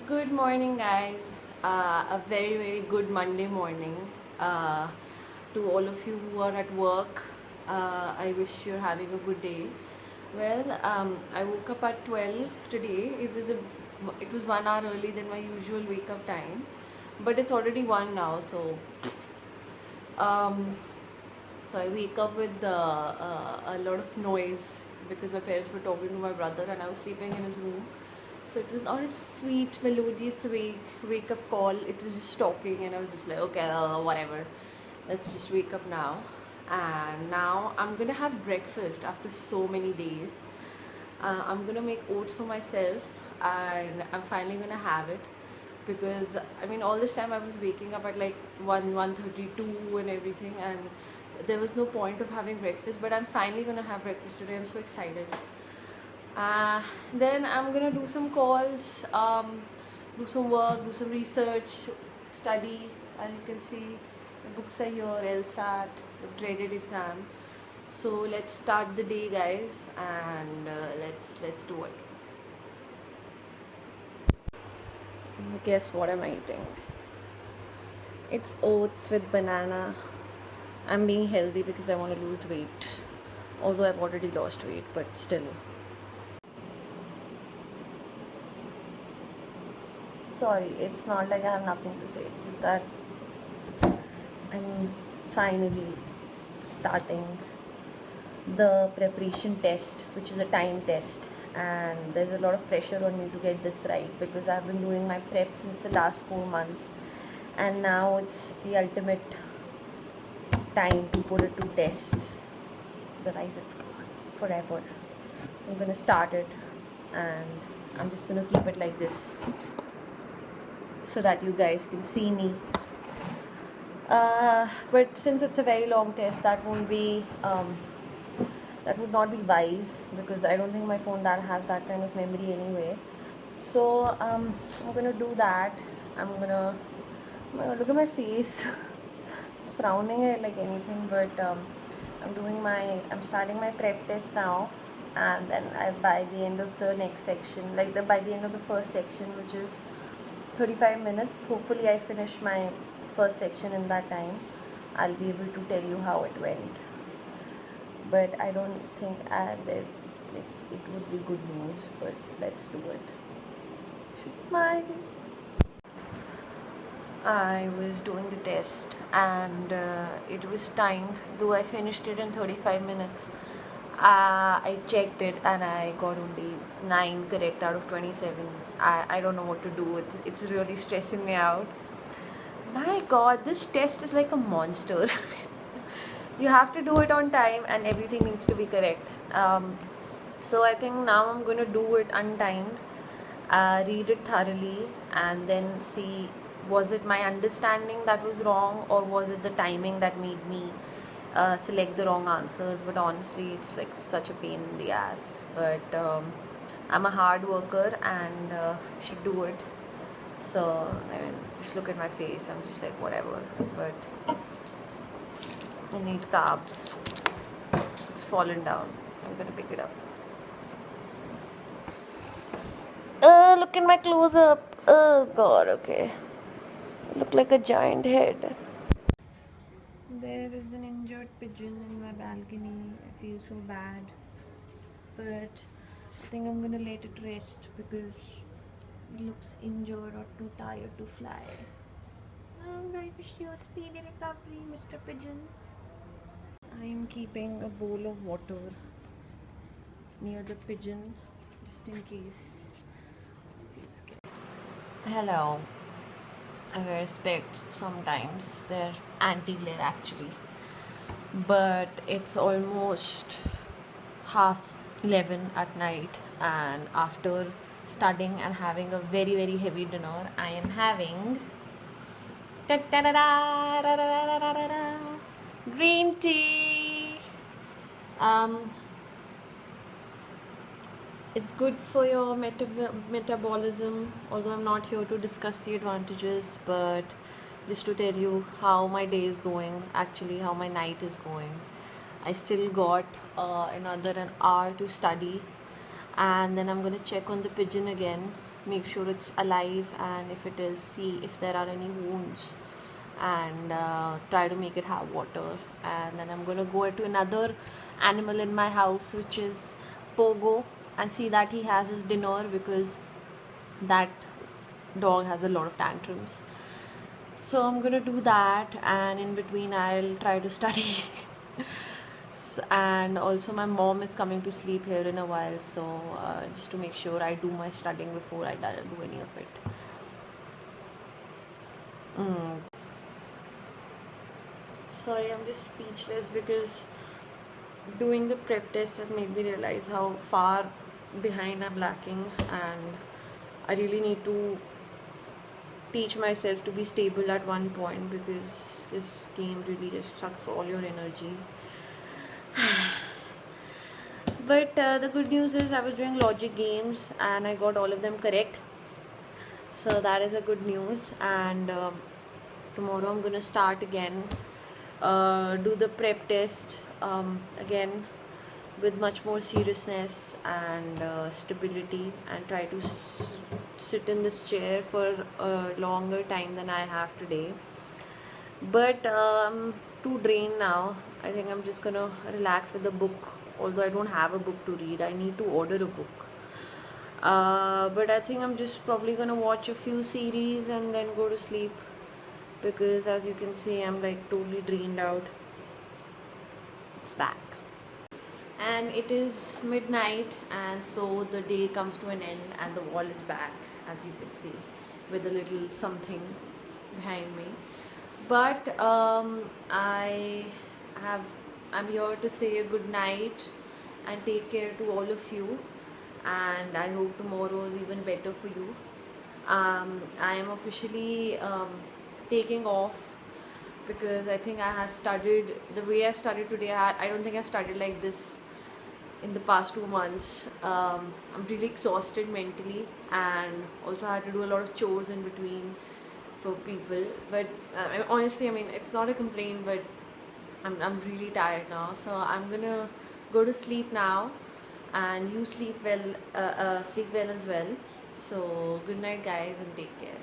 Good morning, guys. A very good Monday morning uh, to all of you who are at work. I wish you're having a good day. Well, I woke up at 12 today. It was 1 hour early than my usual wake up time, but it's already 1 now. Um, so I wake up with a lot of noise because my parents were talking to my brother and I was sleeping in his room. So it was not a sweet, melodious wake up call. It was just talking, and I was just like, okay, whatever. Let's just wake up now. And now I'm gonna have breakfast after so many days. I'm gonna make oats for myself, and I'm finally gonna have it because I mean all this time I was waking up at like 1:32 and everything, and there was no point of having breakfast. But I'm finally gonna have breakfast today. I'm so excited. Then I'm gonna do some calls, do some work, do some research, study. As you can see, the books are here, LSAT, the dreaded exam. So let's start the day, guys, and let's do it. Guess what I'm eating? It's oats with banana. I'm being healthy because I want to lose weight. Although I've already lost weight, but still. Sorry, it's not like I have nothing to say. It's just that I'm finally starting the preparation test, which is a time test, and there's a lot of pressure on me to get this right because I've been doing my prep since the last 4 months, and now it's the ultimate time to put it to test. Otherwise, it's gone forever. So I'm gonna start it, and I'm just gonna keep it like this so that you guys can see me. But since it's a very long test, that would not be wise because I don't think my phone that has that kind of memory anyway. So I'm gonna do that. Oh my God, look at my face, frowning at like anything. But I'm starting my prep test now, and then by the end of the next section, by the end of the first section, which is 35 minutes, hopefully I finish my first section in that time. I'll be able to tell you how it went, but I don't think it would be good news, but let's do it. Should smile. I was doing the test, and it was timed, though I finished it in 35 minutes. I checked it and I got only 9 correct out of 27. I don't know what to do. It's really stressing me out. My God, this test is like a monster. You have to do it on time and everything needs to be correct. So I think now I'm going to do it untimed, read it thoroughly, and then see, was it my understanding that was wrong, or was it the timing that made me select the wrong answers. But honestly, it's like such a pain in the ass. But I'm a hard worker and should do it. So I mean, just look at my face. I'm just like whatever. But I need carbs. It's fallen down. I'm gonna pick it up. Look at my close up. Oh God. Okay. I look like a giant head. There is an injured pigeon in my balcony. I feel so bad. But I think I'm gonna let it rest because it looks injured or too tired to fly. I wish you a speedy recovery, Mr. Pigeon. I am keeping a bowl of water near the pigeon just in case. Hello. I wear specs sometimes. They're anti-glare actually. But it's almost 11:30 at night, and after studying and having a very heavy dinner, I am having green tea. It's good for your metabolism, although I'm not here to discuss the advantages, but just to tell you how my day is going, actually how my night is going. I still got another an hour to study, and then I'm going to check on the pigeon again make sure it's alive, and if it is, see if there are any wounds, and try to make it have water. And then I'm gonna go to another animal in my house, which is Pogo, and see that he has his dinner, because that dog has a lot of tantrums. So I'm gonna do that, and in between I'll try to study. And also my mom is coming to sleep here in a while, so just to make sure I do my studying before I do any of it. Sorry, I'm just speechless, because doing the prep test has made me realize how far behind I'm lacking, and I really need to teach myself to be stable at one point, because this game really just sucks all your energy. But the good news is I was doing logic games and I got all of them correct, so that is a good news. And tomorrow I'm gonna start again, do the prep test again with much more seriousness and stability, and try to sit in this chair for a longer time than I have today. But I'm too drained now. I think I'm just gonna relax with a book, although I don't have a book to read. I need to order a book. But I think I'm just probably gonna watch a few series and then go to sleep, because as you can see, I'm like totally drained out. It's back. And it is midnight, and so the day comes to an end, and the wall is back, as you can see, with a little something behind me. But I'm here to say a good night and take care to all of you, and I hope tomorrow is even better for you. I am officially taking off, because I think I have studied the way I studied today. I don't think I studied like this in the past 2 months. I'm really exhausted mentally, and also I had to do a lot of chores in between for people. But honestly, I mean, it's not a complaint, but I'm really tired now. So I'm gonna go to sleep now, and you sleep well as well. So good night, guys, and take care.